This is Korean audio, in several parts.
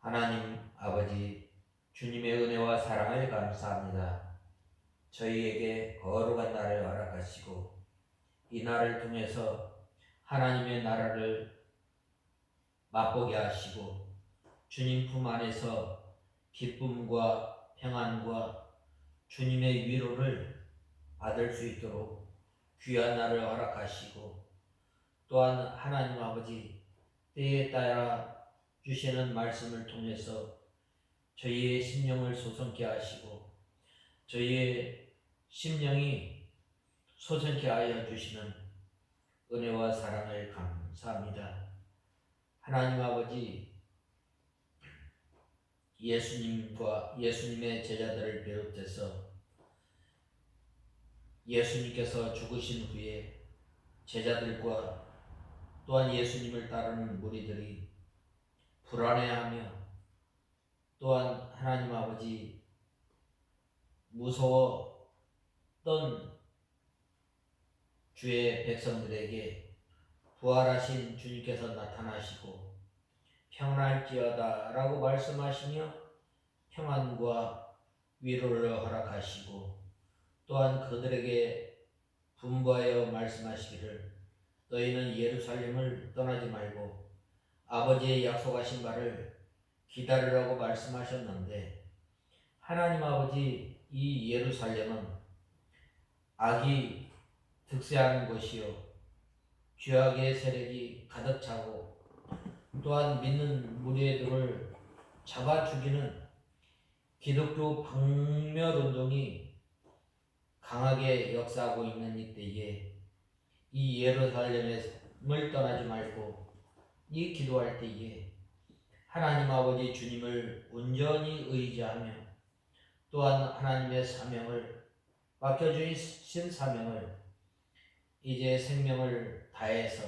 하나님 아버지, 주님의 은혜와 사랑을 감사합니다. 저희에게 거룩한 날을 허락하시고 이 날을 통해서 하나님의 나라를 맛보게 하시고 주님 품 안에서 기쁨과 평안과 주님의 위로를 받을 수 있도록 귀한 날을 허락하시고, 또한 하나님 아버지, 때에 따라 주시는 말씀을 통해서 저희의 심령을 솟원케 하시고 저희의 심령이 솟원케 하여 주시는 은혜와 사랑을 감사합니다. 하나님 아버지, 예수님과 예수님의 제자들을 비롯해서 예수님께서 죽으신 후에 제자들과 또한 예수님을 따르는 무리들이 불안해하며, 또한 하나님 아버지 무서웠던 주의 백성들에게 부활하신 주님께서 나타나시고 평안할지어다 라고 말씀하시며 평안과 위로를 허락하시고, 또한 그들에게 분부하여 말씀하시기를 너희는 예루살렘을 떠나지 말고 아버지의 약속하신 바를 기다리라고 말씀하셨는데, 하나님 아버지, 이 예루살렘은 악이 득세하는 곳이요 죄악의 세력이 가득 차고, 또한 믿는 무리들을 잡아 죽이는 기독교 박멸운동이 강하게 역사하고 있는 이때에 이 예루살렘을 떠나지 말고 이 기도할 때에 하나님 아버지 주님을 온전히 의지하며, 또한 하나님의 사명을 맡겨주신 사명을 이제 생명을 다해서,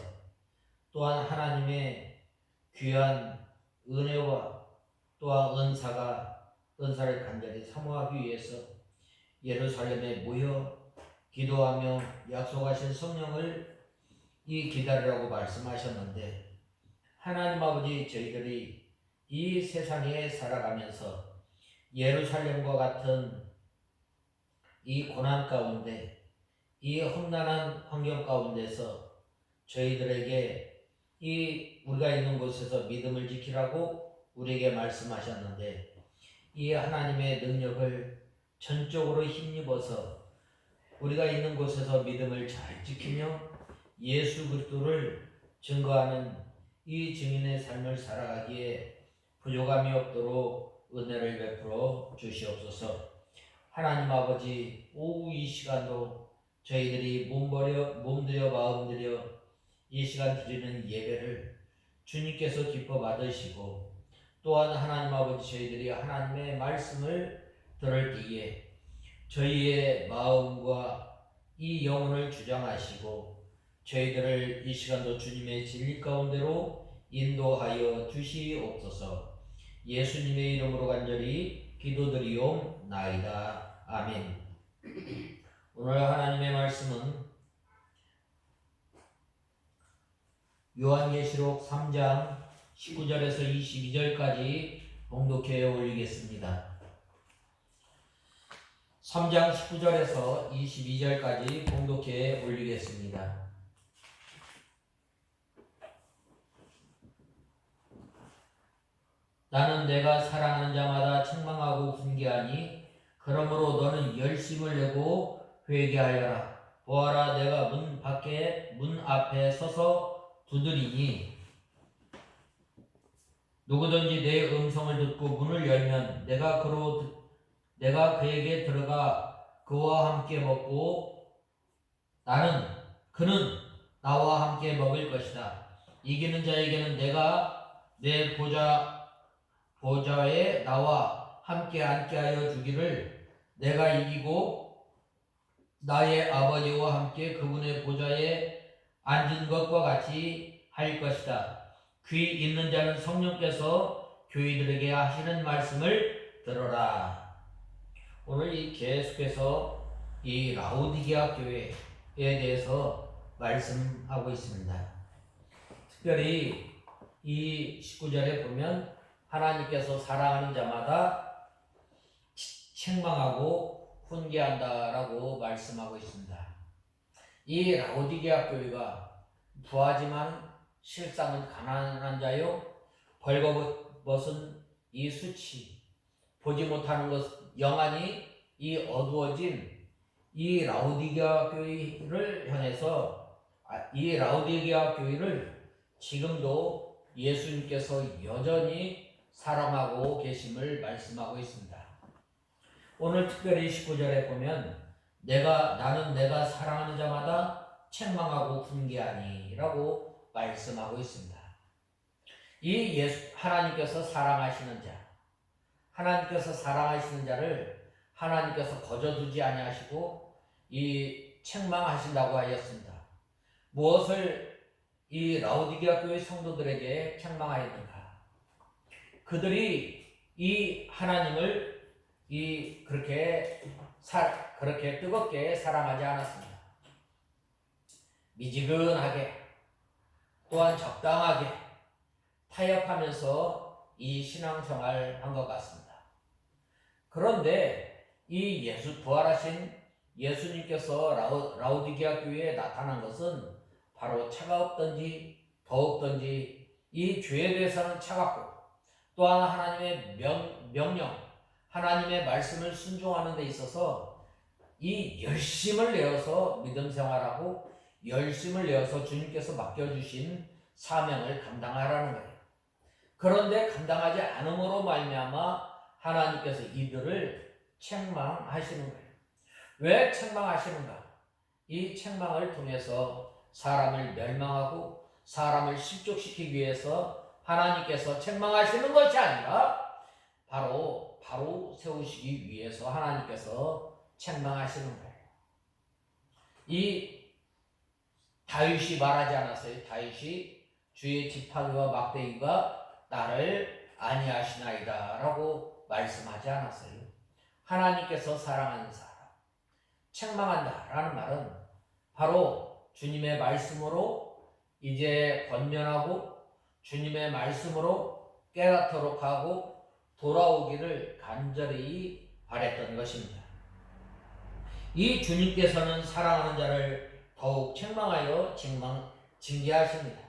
또한 하나님의 귀한 은혜와 또한 은사를 간절히 사모하기 위해서 예루살렘에 모여 기도하며 약속하신 성령을 이 기다리라고 말씀하셨는데, 하나님 아버지, 저희들이 이 세상에 살아가면서 예루살렘과 같은 이 고난 가운데, 이 험난한 환경 가운데서 저희들에게 이 우리가 있는 곳에서 믿음을 지키라고 우리에게 말씀하셨는데, 이 하나님의 능력을 전적으로 힘입어서 우리가 있는 곳에서 믿음을 잘 지키며 예수 그리스도를 증거하는 이 증인의 삶을 살아가기에 부족함이 없도록 은혜를 베풀어 주시옵소서. 하나님 아버지, 오후 이 시간도 저희들이 몸들여 마음들여 이 시간 드리는 예배를 주님께서 기뻐 받으시고, 또한 하나님 아버지, 저희들이 하나님의 말씀을 들을 때에 저희의 마음과 이 영혼을 주장하시고 저희들을 이 시간도 주님의 진리 가운데로 인도하여 주시옵소서. 예수님의 이름으로 간절히 기도드리옵나이다. 아멘. 오늘 하나님의 말씀은 요한계시록 3장 19절에서 22절까지 봉독해 올리겠습니다. 3장 19절에서 22절까지 봉독해 올리겠습니다. 나는 내가 사랑하는 자마다 책망하고 훈계하니 그러므로 너는 열심을 내고 회개하여라. 보아라, 내가 문 앞에 서서 두드리니 누구든지 내 음성을 듣고 문을 열면 내가 그에게 들어가 그와 함께 먹고 그는 나와 함께 먹을 것이다. 이기는 자에게는 내가 내 보좌에 나와 함께 앉게 하여 주기를, 내가 이기고 나의 아버지와 함께 그분의 보좌에 앉은 것과 같이 할 것이다. 귀 있는 자는 성령께서 교회들에게 하시는 말씀을 들어라. 오늘 계속해서 이 라오디게아 교회에 대해서 말씀하고 있습니다. 특별히 이 19절에 보면 하나님께서 사랑하는 자마다 책망하고 훈계한다라고 말씀하고 있습니다. 이 라오디게아 교회가 부하지만 실상은 가난한 자요, 벌거벗은 이 수치, 보지 못하는 것, 영안이 이 어두워진 이 라오디게아 교회를 향해서, 이 라오디게아 교회를 지금도 예수님께서 여전히 사랑하고 계심을 말씀하고 있습니다. 오늘 특별히 19절에 보면 나는 내가 사랑하는 자마다 책망하고 훈계하니 라고 말씀하고 있습니다. 이 하나님께서 사랑하시는 자, 하나님께서 사랑하시는 자를 하나님께서 거저두지 아니하시고 이 책망하신다고 하였습니다. 무엇을 이 라오디게아 교회 성도들에게 책망하였는가? 그들이 이 하나님을 그렇게 뜨겁게 사랑하지 않았습니다. 미지근하게, 또한 적당하게 타협하면서 이 신앙생활 한 것 같습니다. 그런데 이 부활하신 예수님께서 라오디게아 교회에 나타난 것은 바로 차가웠던지 더웠던지 이 죄에 대해서는 차갑고, 또한 하나님의 명령, 하나님의 말씀을 순종하는 데 있어서 이 열심을 내어서 믿음 생활하고 열심을 내어서 주님께서 맡겨주신 사명을 감당하라는 거예요. 그런데 감당하지 않음으로 말미암아 하나님께서 이들을 책망하시는 거예요. 왜 책망하시는가? 이 책망을 통해서 사람을 멸망하고 사람을 실족시키기 위해서 하나님께서 책망하시는 것이 아니라 바로 세우시기 위해서 하나님께서 책망하시는 거예요. 이 다윗이 말하지 않았어요? 다윗이 주의 지팡이와 막대기가 나를 아니하시나이다 라고 말씀하지 않았어요? 하나님께서 사랑하는 사람, 책망한다 라는 말은 바로 주님의 말씀으로 이제 권면하고 주님의 말씀으로 깨닫도록 하고 돌아오기를 간절히 바랬던 것입니다. 이 주님께서는 사랑하는 자를 더욱 책망하여 징계하십니다.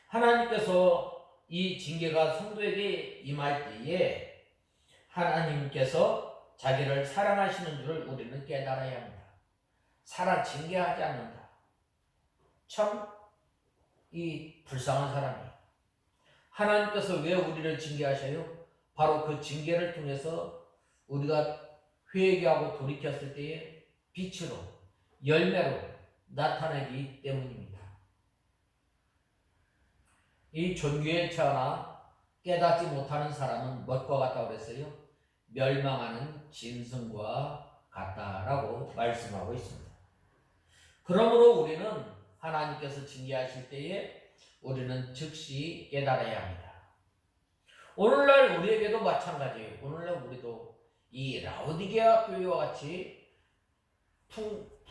하나님께서 이 징계가 성도에게 임할 때에 하나님께서 자기를 사랑하시는 줄을 우리는 깨달아야 합니다. 징계하지 않는다. 참 이 불쌍한 사람이에요. 하나님께서 왜 우리를 징계하셔요? 바로 그 징계를 통해서 우리가 회개하고 돌이켰을 때에 빛으로, 열매로 나타나기 때문입니다. 이 존귀에 처하나 깨닫지 못하는 사람은 무엇과 같다고 그랬어요? 멸망하는 짐승과 같다라고 말씀하고 있습니다. 그러므로 우리는 하나님께서 징계하실 때에 우리는 즉시 깨달아야 합니다. 오늘날 우리에게도 마찬가지예요. 오늘날 우리도 이 라오디게아 교회와 같이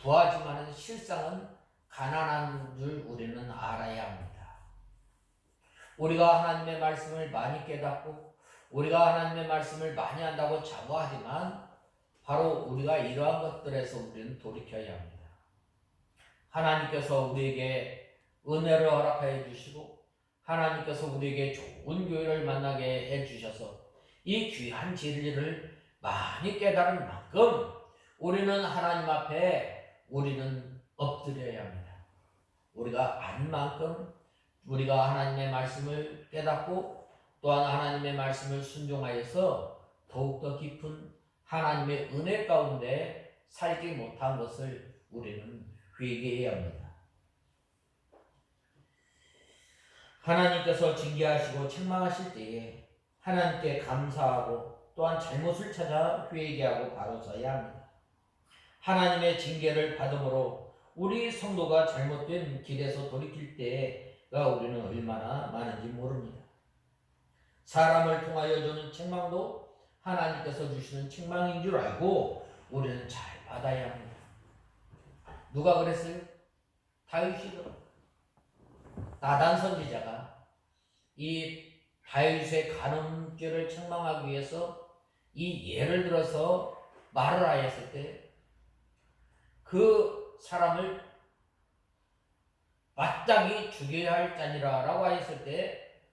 부하지만 실상은 가난한 줄 우리는 알아야 합니다. 우리가 하나님의 말씀을 많이 깨닫고 우리가 하나님의 말씀을 많이 한다고 자부하지만 바로 우리가 이러한 것들에서 우리는 돌이켜야 합니다. 하나님께서 우리에게 은혜를 허락하여 주시고 하나님께서 우리에게 좋은 교회를 만나게 해주셔서 이 귀한 진리를 많이 깨달은 만큼 우리는 하나님 앞에 우리는 엎드려야 합니다. 우리가 안 만큼 우리가 하나님의 말씀을 깨닫고 또한 하나님의 말씀을 순종하여서 더욱더 깊은 하나님의 은혜 가운데 살지 못한 것을 우리는 회개해야 합니다. 하나님께서 징계하시고 책망하실 때에 하나님께 감사하고 또한 잘못을 찾아 회개하고 바로 서야 합니다. 하나님의 징계를 받음으로 우리 성도가 잘못된 길에서 돌이킬 때가 우리는 얼마나 많은지 모릅니다. 사람을 통하여 주는 책망도 하나님께서 주시는 책망인 줄 알고 우리는 잘 받아야 합니다. 누가 그랬어요? 다윗이죠. 나단 선지자가 이 다윗의 간음죄를 책망하기 위해서 이 예를 들어서 말을 하였을 때 그 사람을 마땅히 죽여야 할 자니라 라고 하였을 때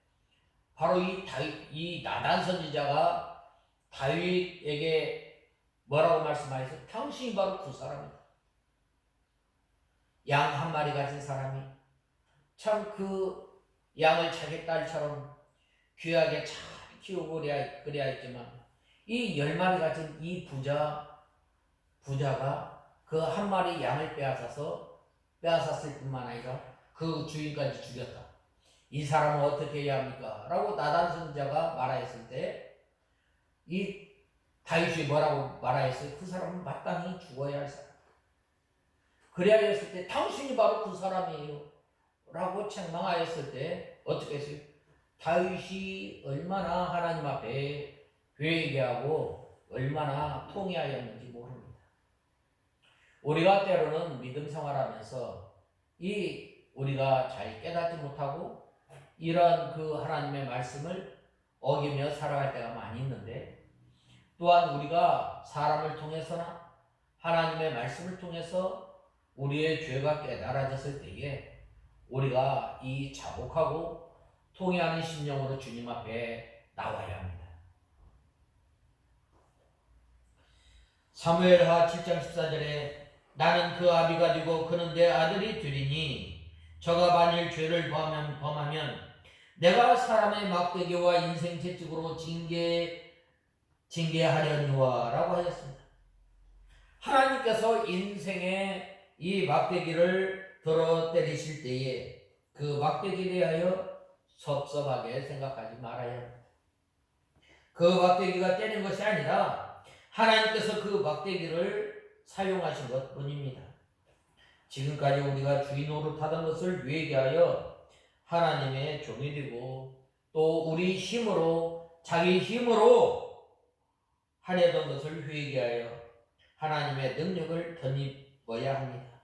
바로 이 나단 선지자가 다윗에게 뭐라고 말씀하셨어요? 당신이 바로 그 사람이다. 양 한 마리 가진 사람이 참 그 양을 자기 딸처럼 귀하게 잘 키우고 그래야 했지만 이 10마리 가진 이 부자가 그 한 마리 양을 빼앗았을 뿐만 아니라 그 주인까지 죽였다. 이 사람은 어떻게 해야 합니까? 라고 나단 선지자가 말하였을 때 이 다윗이 뭐라고 말하였어요? 그 사람은 마땅히 죽어야 할 사람. 그래야 했을 때 당신이 바로 그 사람이에요 라고 책망하였을 때 어떻게 했어요? 다윗이 얼마나 하나님 앞에 회개하고 얼마나 통회하였는지 모릅니다. 우리가 때로는 믿음 생활하면서 우리가 잘 깨닫지 못하고 이런 그 하나님의 말씀을 어기며 살아갈 때가 많이 있는데, 또한 우리가 사람을 통해서나 하나님의 말씀을 통해서 우리의 죄가 깨달아졌을 때에 우리가 이 자복하고 통회하는 심령으로 주님 앞에 나와야 합니다. 사무엘하 7장 14절에 나는 그 아비 가지고 그는 내 아들이 되리니 저가 만일 죄를 범하면 내가 사람의 막대기와 인생 채찍으로 징계하려니와 라고 하였습니다. 하나님께서 인생의 이 막대기를 들어 때리실 때에 그 막대기에 대하여 섭섭하게 생각하지 말아야 합니다. 그 막대기가 때린 것이 아니라 하나님께서 그 막대기를 사용하신 것 뿐입니다. 지금까지 우리가 주인 노릇하던 것을 회개하여 하나님의 종이 되고 또 우리 힘으로 자기 힘으로 하려던 것을 회개하여 하나님의 능력을 덧입어야 합니다.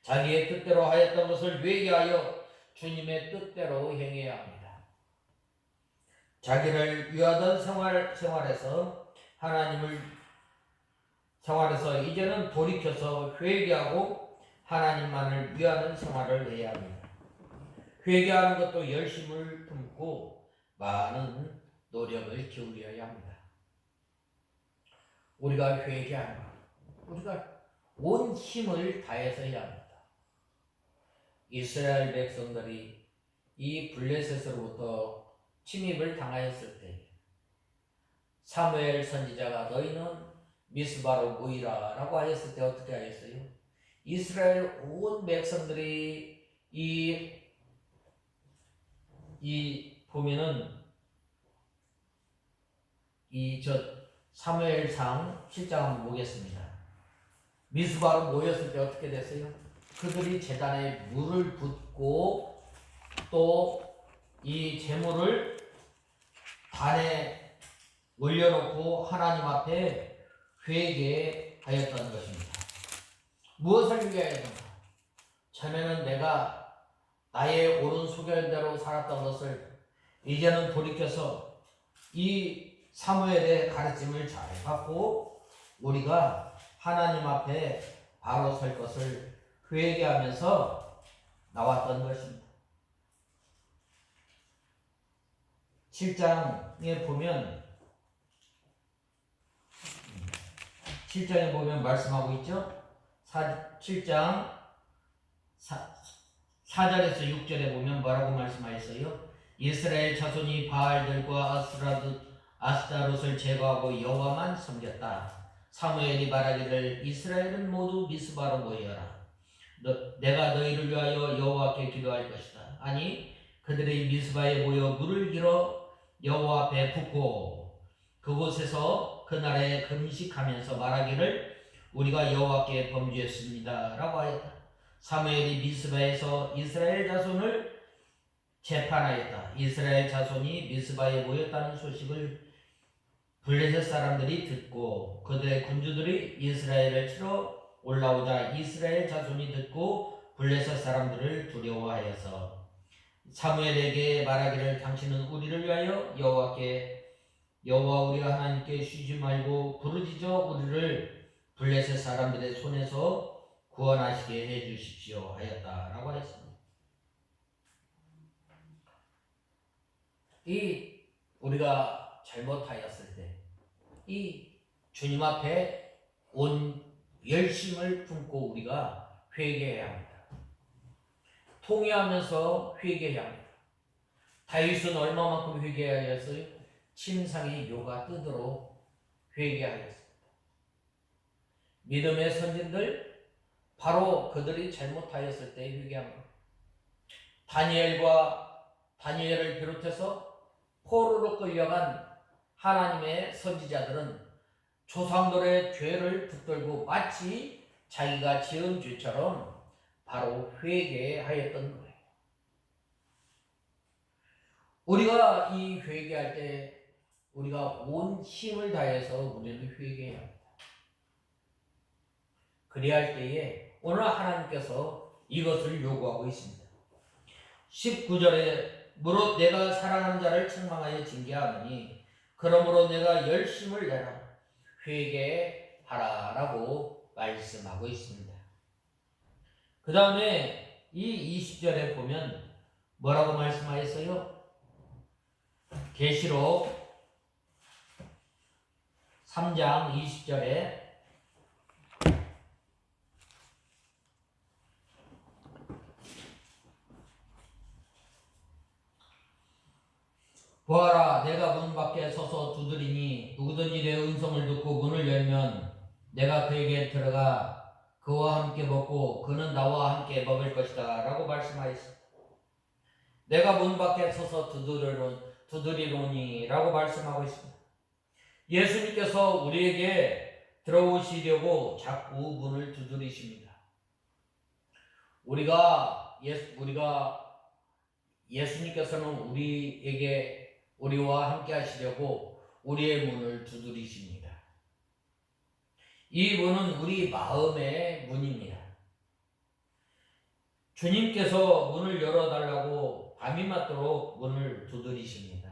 자기의 뜻대로 하였던 것을 회개하여 주님의 뜻대로 행해야 합니다. 자기를 위하던 생활에서 이제는 돌이켜서 회개하고 하나님만을 위하는 생활을 해야 합니다. 회개하는 것도 열심을 품고 많은 노력을 기울여야 합니다. 우리가 회개하는 것, 우리가 온 힘을 다해서 해야 합니다. 이스라엘 백성들이 이 블레셋으로부터 침입을 당하였을 때 사무엘 선지자가 너희는 미스바로 모이라 라고 하였을 때 어떻게 하였어요? 이스라엘 온 백성들이 보면은 사무엘상 7장 한번 보겠습니다. 미스바로 모였을 때 어떻게 됐어요? 그들이 제단에 물을 붓고 또 이 제물을 단에 올려놓고 하나님 앞에 회개하였던 것입니다. 무엇을 회개하였는가? 전에는 내가 나의 옳은 소견대로 살았던 것을 이제는 돌이켜서 이 사무엘의 가르침을 잘 받고 우리가 하나님 앞에 바로 설 것을 회개하면서 나왔던 것입니다. 7장에 보면 말씀하고 있죠. 7장 4절에서 6절에 보면 뭐라고 말씀하셨어요? 이스라엘 자손이 바알들과 아스타롯을 제거하고 여호와만 섬겼다. 사무엘이 말하기를 이스라엘은 모두 미스바로 모여라. 내가 너희를 위하여 여호와께 기도할 것이다. 아니 그들이 미스바에 모여 물을 길어 여호와 앞에 붓고 그곳에서 그날에 금식하면서 말하기를 우리가 여호와께 범죄했습니다 라고 하였다. 사무엘이 미스바에서 이스라엘 자손을 재판하였다. 이스라엘 자손이 미스바에 모였다는 소식을 블레셋 사람들이 듣고 그들의 군주들이 이스라엘을 치러 올라오자 이스라엘 자손이 듣고 블레셋 사람들을 두려워하여서 사무엘에게 말하기를 당신은 우리를 위하여 여호와 우리 하나님께 쉬지 말고 부르짖어 우리를 블레셋 사람들의 손에서 구원하시게 해 주십시오 하였다라고 했습니다. 이 우리가 잘못하였을 때 이 주님 앞에 온 열심을 품고 우리가 회개해야 합니다. 통회하면서 회개해야 합니다. 다윗은 얼마만큼 회개하였어요? 침상의 묘가 뜨도록 회개하였습니다. 믿음의 선진들 바로 그들이 잘못하였을 때 회개합니다. 다니엘을 비롯해서 포로로 끌려간 하나님의 선지자들은 조상들의 죄를 붙들고 마치 자기가 지은 죄처럼 바로 회개하였던 거예요. 우리가 이 회개할 때 우리가 온 힘을 다해서 우리는 회개해야 합니다. 그래야 할 때에 오늘 하나님께서 이것을 요구하고 있습니다. 19절에 무릇 내가 사랑하는 자를 책망하여 징계하느니 그러므로 내가 열심을 내라 회개하라라고 말씀하고 있습니다. 그 다음에 이 20절에 보면 뭐라고 말씀하였어요? 계시록 3장 20절에 보아라 내가 문 밖에 서서 두드리니 누구든지 내 음성을 듣고 문을 열면 내가 그에게 들어가 그와 함께 먹고 그는 나와 함께 먹을 것이다 라고 말씀하였습니다. 내가 문 밖에 서서 두드리노니 라고 말씀하고 있습니다. 예수님께서 우리에게 들어오시려고 자꾸 문을 두드리십니다. 예수님께서는 우리와 함께 하시려고 우리의 문을 두드리십니다. 이 문은 우리 마음의 문입니다. 주님께서 문을 열어달라고 밤이 맞도록 문을 두드리십니다.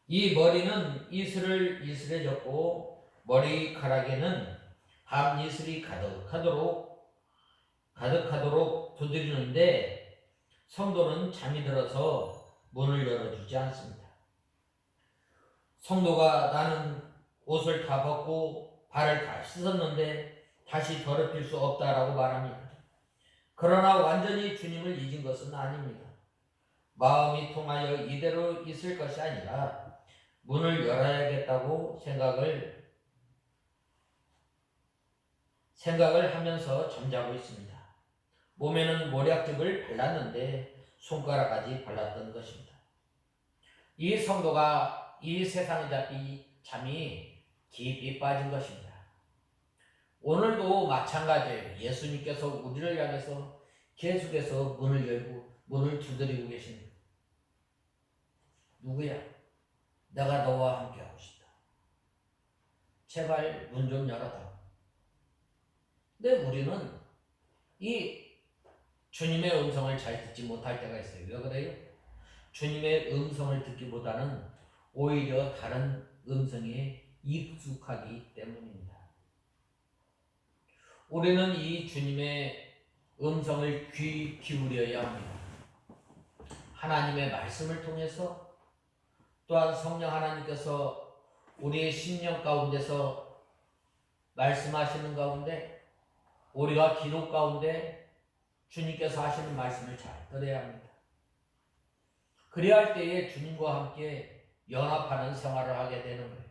이 머리는 이슬해졌고 머리카락에는 밤 이슬이 가득하도록 두드리는데 성도는 잠이 들어서 문을 열어주지 않습니다. 성도가 나는 옷을 다 벗고 발을 다 씻었는데 다시 더럽힐 수 없다라고 말합니다. 그러나 완전히 주님을 잊은 것은 아닙니다. 마음이 통하여 이대로 있을 것이 아니라 문을 열어야겠다고 생각을 하면서 잠자고 있습니다. 몸에는 모략즙을 발랐는데 손가락까지 발랐던 것입니다. 이 성도가 이 세상에 잠이 깊이 빠진 것입니다. 오늘도 마찬가지예요. 예수님께서 우리를 향해서 계속해서 문을 열고 문을 두드리고 계십니다. 누구야? 내가 너와 함께 하고 싶다. 제발 문 좀 열어달라. 근데 우리는 이 주님의 음성을 잘 듣지 못할 때가 있어요. 왜 그래요? 주님의 음성을 듣기보다는 오히려 다른 음성에 익숙하기 때문입니다. 우리는 이 주님의 음성을 귀 기울여야 합니다. 하나님의 말씀을 통해서 또한 성령 하나님께서 우리의 심령 가운데서 말씀하시는 가운데 우리가 기도 가운데 주님께서 하시는 말씀을 잘 들어야 합니다. 그래야 할 때에 주님과 함께 연합하는 생활을 하게 되는 거예요.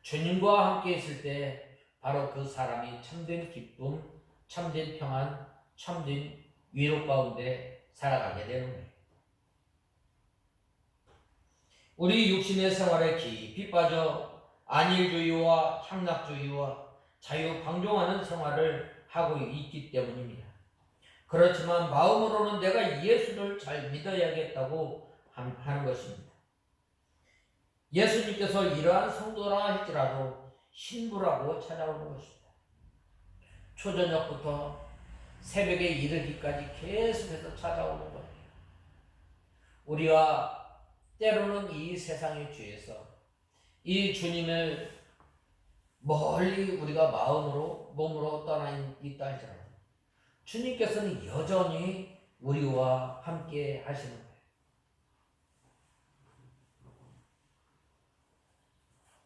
주님과 함께 있을 때 바로 그 사람이 참된 기쁨, 참된 평안, 참된 위로 가운데 살아가게 되는 거예요. 우리 육신의 생활에 깊이 빠져 안일주의와 향락주의와 자유방종하는 생활을 하고 있기 때문입니다. 그렇지만 마음으로는 내가 예수를 잘 믿어야겠다고 하는 것입니다. 예수님께서 이러한 성도라 할지라도 신부라고 찾아오는 것입니다. 초저녁부터 새벽에 이르기까지 계속해서 찾아오는 거예요. 우리가 때로는 이 세상의 죄에서 이 주님을 멀리 우리가 마음으로 몸으로 떠나 있다 할지라도 주님께서는 여전히 우리와 함께 하시는 거예요.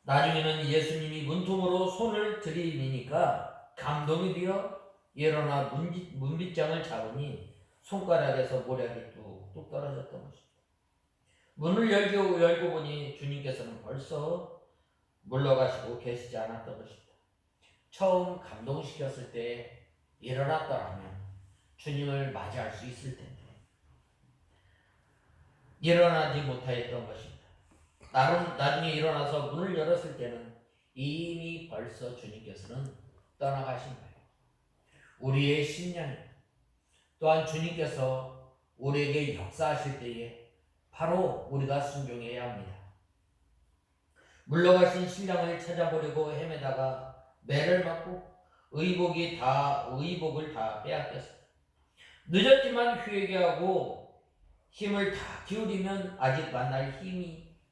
나중에는 예수님이 문틈으로 손을 들이미니까 감동이 되어 일어나 문빗장을 잡으니 손가락에서 모략이 뚝뚝 떨어졌던 것입니다. 문을 열고 보니 주님께서는 벌써 물러가시고 계시지 않았던 것입니다. 처음 감동시켰을 때 일어났더라면 주님을 맞이할 수 있을 텐데 일어나지 못하였던 것입니다. 나중에 일어나서 문을 열었을 때는 이미 벌써 주님께서는 떠나가신 거예요. 우리의 심령 또한 주님께서 우리에게 역사하실 때에 바로 우리가 순종해야 합니다. 물러가신 신랑을 찾아보려고 헤매다가 매를 맞고 의복을 다 빼앗겼습니다. 늦었지만 회개하고 힘을 다 기울이면 아직 만날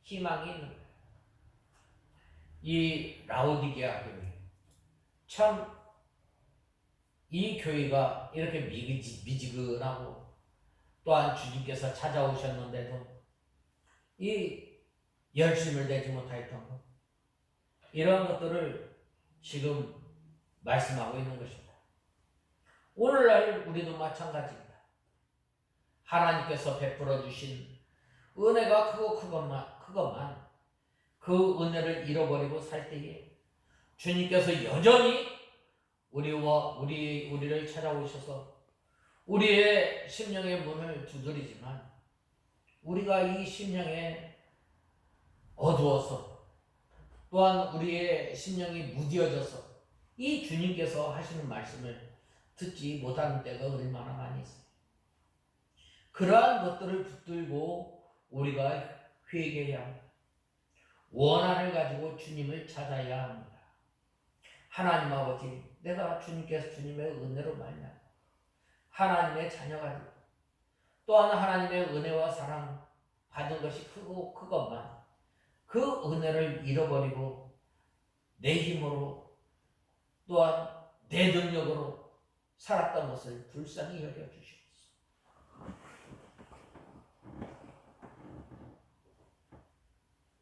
희망이 있는 거예요. 이 라오디게아 교회, 참 이 교회가 이렇게 미지근하고 또한 주님께서 찾아오셨는데도 이 열심을 내지 못하였던 것, 이러한 것들을 지금 말씀하고 있는 것입니다. 오늘날 우리도 마찬가지입니다. 하나님께서 베풀어 주신 은혜가 크건만 그 은혜를 잃어버리고 살 때에 주님께서 여전히 우리를 찾아오셔서 우리의 심령의 문을 두드리지만 우리가 이 심령에 어두워서 또한 우리의 심령이 무뎌져서 이 주님께서 하시는 말씀을 듣지 못하는 때가 얼마나 많이 있어요. 그러한 것들을 붙들고 우리가 회개해야 합니다. 원한을 가지고 주님을 찾아야 합니다. 하나님 아버지, 내가 주님의 은혜로 말미암아 하나님의 자녀가 되고 또한 하나님의 은혜와 사랑 받은 것이 크건만 그 은혜를 잃어버리고 내 힘으로 또한 내 능력으로 살았던 것을 불쌍히 여겨주시옵소서.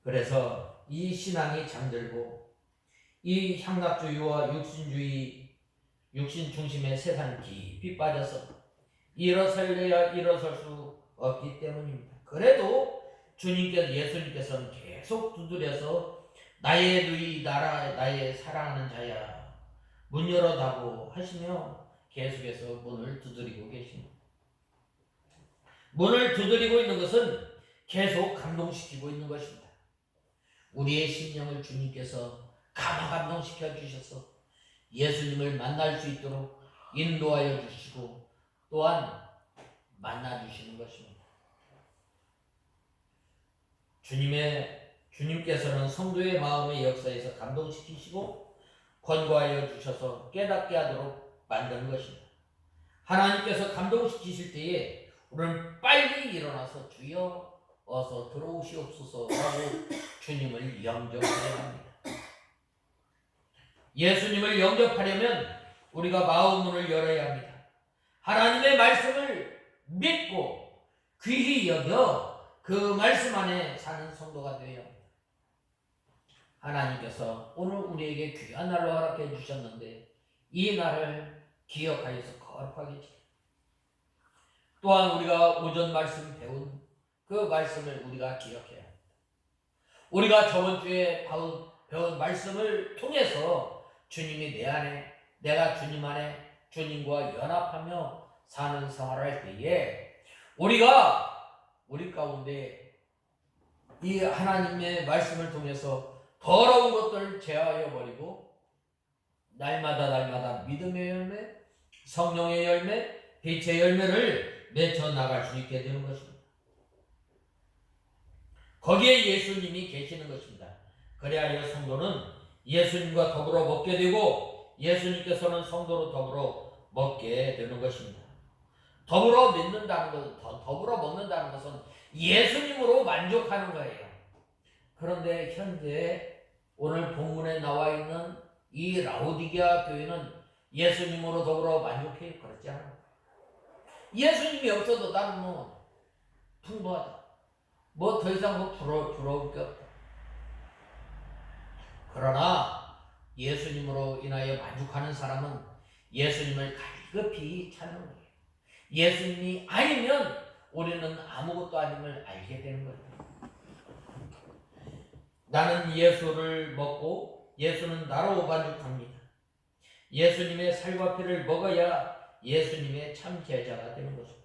그래서 이 신앙이 잠들고 이 향락주의와 육신 중심의 세상 깊이 빠져서 일어설래야 일어설 수 없기 때문입니다. 그래도 예수님께서는 계속 두드려서 나의 누이 나의 사랑하는 자야 문 열어다고 하시며 계속해서 문을 두드리고 계십니다. 문을 두드리고 있는 것은 계속 감동시키고 있는 것입니다. 우리의 심령을 주님께서 감동시켜 주셔서 예수님을 만날 수 있도록 인도하여 주시고 또한 만나 주시는 것입니다. 주님께서는 성도의 마음의 역사에서 감동시키시고 권고하여 주셔서 깨닫게 하도록 만드는 것입니다. 하나님께서 감동시키실 때에 우리는 빨리 일어나서 주여 어서 들어오시옵소서라고 주님을 영접해야 합니다. 예수님을 영접하려면 우리가 마음 문을 열어야 합니다. 하나님의 말씀을 믿고 귀히 여겨 그 말씀 안에 사는 성도가 되어야 합니다. 하나님께서 오늘 우리에게 귀한 날로 허락해 주셨는데 이 날을 기억하여서 거룩하게 지켜. 또한 우리가 오전 말씀 배운 그 말씀을 우리가 기억해야 합니다. 우리가 저번 주에 배운 말씀을 통해서 주님이 내 안에, 내가 주님 안에 주님과 연합하며 사는 생활을 할 때에 우리 가운데 이 하나님의 말씀을 통해서 더러운 것들을 제하여 버리고 날마다 믿음의 열매, 성령의 열매, 빛의 열매를 맺어 나갈 수 있게 되는 것입니다. 거기에 예수님이 계시는 것입니다. 그래야 성도는 예수님과 더불어 먹게 되고 예수님께서는 성도로 더불어 먹게 되는 것입니다. 더불어 믿는다는 것은, 더불어 먹는다는 것은 예수님으로 만족하는 거예요. 그런데 현재 오늘 본문에 나와 있는 이 라오디게아 교회는 예수님으로 더불어 만족해? 그렇지 않아요. 예수님이 없어도 나는 뭐 풍부하다. 뭐 더 이상 뭐 부러울 게 없다. 그러나 예수님으로 인하여 만족하는 사람은 예수님을 갈급히 찾는 거예요. 예수님이 아니면 우리는 아무것도 아님을 알게 되는 거예요. 나는 예수를 먹고 예수는 나로 만족합니다. 예수님의 살과 피를 먹어야 예수님의 참 제자가 되는 것입니다.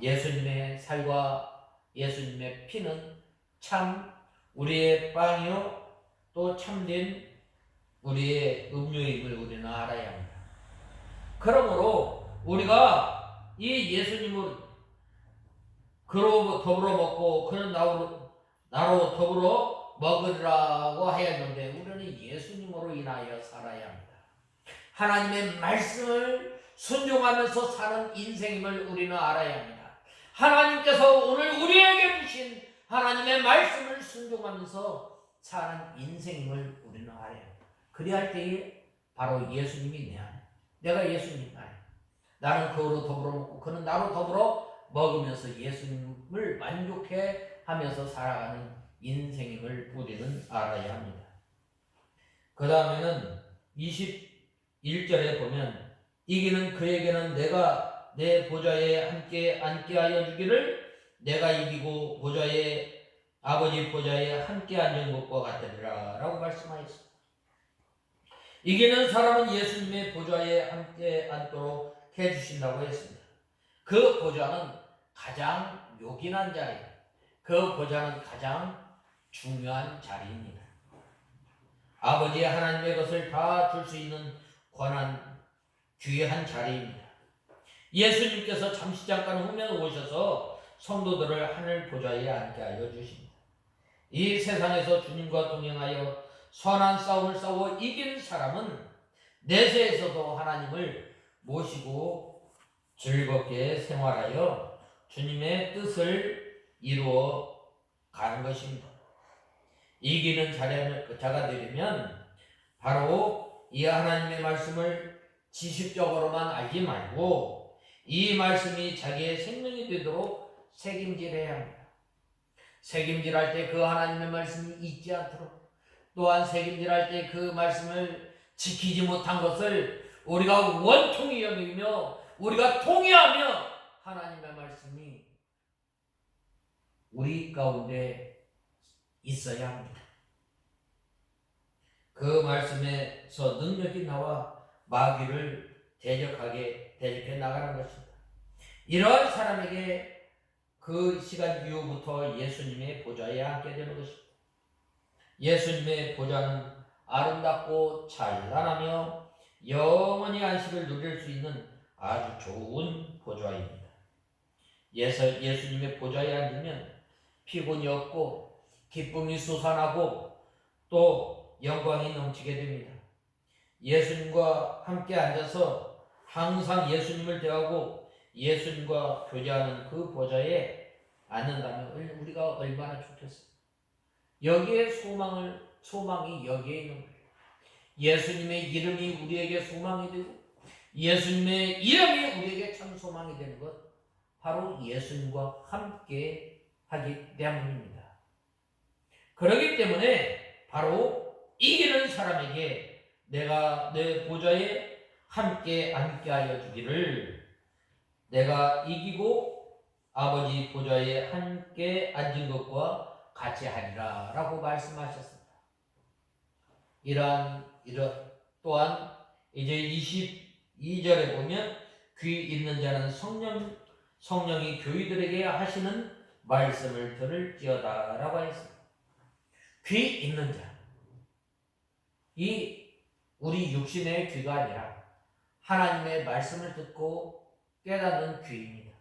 예수님의 살과 예수님의 피는 참 우리의 빵이요 또 참된 우리의 음료임을 우리는 알아야 합니다. 그러므로 우리가 이 예수님을 그로 더불어 먹고 그는 나로 더불어 먹으리라고 하였는데 우리는 예수님으로 인하여 살아야 합니다. 하나님의 말씀을 순종하면서 사는 인생임을 우리는 알아야 합니다. 하나님께서 오늘 우리에게 주신 하나님의 말씀을 순종하면서 사는 인생임을 우리는 알아야 합니다. 그리할 때에 바로 예수님이 내 안에, 내가 예수님 안에, 나는 그로 더불어 먹고 그는 나로 더불어 먹으면서 예수님을 만족해 하면서 살아가는 인생임을 우리는 알아야 합니다. 그 다음에는 21절에 보면 이기는 그에게는 내가 내 보좌에 함께 앉게 하여 주기를 내가 이기고 아버지 보좌에 함께 앉은 것과 같으리라 라고 말씀하였습니다. 이기는 사람은 예수님의 보좌에 함께 앉도록 해주신다고 했습니다. 그 보좌는 가장 요긴한 자리예요. 그 보좌는 가장 중요한 자리입니다. 아버지 하나님의 것을 다 줄 수 있는 권한, 귀한 자리입니다. 예수님께서 잠시 잠깐 후면 오셔서 성도들을 하늘 보좌에 앉게 하여 주십니다. 이 세상에서 주님과 동행하여 선한 싸움을 싸워 이긴 사람은 내세에서도 하나님을 모시고 즐겁게 생활하여 주님의 뜻을 이루어 가는 것입니다. 이기는 자가 되려면 바로 이 하나님의 말씀을 지식적으로만 알지 말고 이 말씀이 자기의 생명이 되도록 책임질해야 합니다. 책임질할 때 그 하나님의 말씀이 잊지 않도록, 또한 책임질할 때 그 말씀을 지키지 못한 것을 우리가 원통이 여기며 우리가 통회하며 하나님의 말씀이 우리 가운데 있어야 합니다. 그 말씀에서 능력이 나와 마귀를 대적해 나가는 것입니다. 이러한 사람에게 그 시간 이후부터 예수님의 보좌에 앉게 되는 것입니다. 예수님의 보좌는 아름답고 찬란하며 영원히 안식을 누릴 수 있는 아주 좋은 보좌입니다. 예수님의 보좌에 앉으면 피곤이 없고 기쁨이 솟아나고 또 영광이 넘치게 됩니다. 예수님과 함께 앉아서 항상 예수님을 대하고 예수님과 교제하는 그 보좌에 앉는다면 우리가 얼마나 좋겠어요. 여기에 소망이 여기에 있는 거예요. 예수님의 이름이 우리에게 소망이 되고 예수님의 이름이 우리에게 참 소망이 되는 것, 바로 예수님과 함께 하기 때문입니다. 그렇기 때문에 바로 이기는 사람에게 내가 내 보좌에 함께 앉게 하여 주기를 내가 이기고 아버지 보좌에 함께 앉은 것과 같이 하리라 라고 말씀하셨습니다. 또한 이제 22절에 보면 귀 있는 자는 성령이 교회들에게 하시는 말씀을 들을지어다 라고 했습니다. 귀 있는 자, 이 우리 육신의 귀가 아니라 하나님의 말씀을 듣고 깨닫는 귀입니다.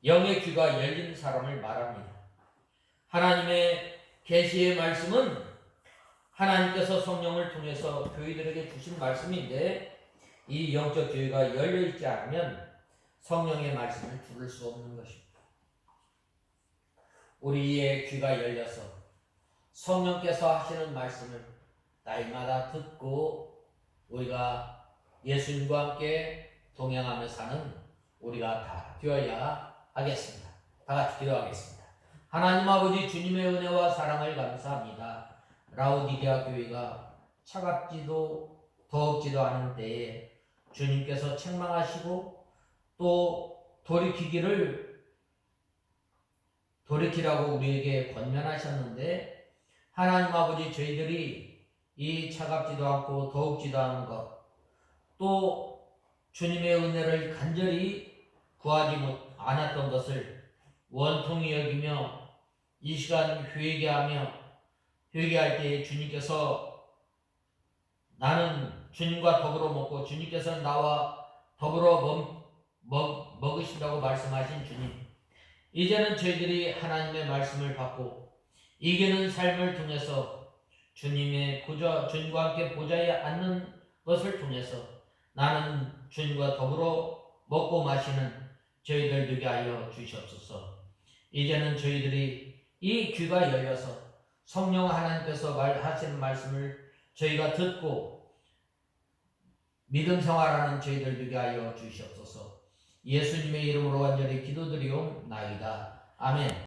영의 귀가 열린 사람을 말합니다. 하나님의 계시의 말씀은 하나님께서 성령을 통해서 교회들에게 주신 말씀인데 이 영적 교회가 열려 있지 않으면 성령의 말씀을 들을 수 없는 것입니다. 우리의 귀가 열려서 성령께서 하시는 말씀을 날마다 듣고 우리가 예수님과 함께 동행하며 사는 우리가 다 되어야 하겠습니다. 다 같이 기도하겠습니다. 하나님 아버지, 주님의 은혜와 사랑을 감사합니다. 라오디게아 교회가 차갑지도 더웁지도 않은 때에 주님께서 책망하시고 또 돌이키라고 우리에게 권면하셨는데, 하나님 아버지, 저희들이 이 차갑지도 않고 더웁지도 않은 것, 또 주님의 은혜를 간절히 구하지 않았던 것을 원통이 여기며 이 시간 회개할 때에 주님께서 나는 주님과 더불어 먹고 주님께서는 나와 더불어 먹으신다고 말씀하신 주님, 이제는 저희들이 하나님의 말씀을 받고 이기는 삶을 통해서 주님과 함께 보좌에 앉는 것을 통해서 나는 주님과 더불어 먹고 마시는 저희들 되게 하여 주시옵소서. 이제는 저희들이 이 귀가 열려서 성령 하나님께서 하시는 말씀을 저희가 듣고 믿음 생활하는 저희들 되게 하여 주시옵소서. 예수님의 이름으로 간절히 기도드리옵나이다. 아멘.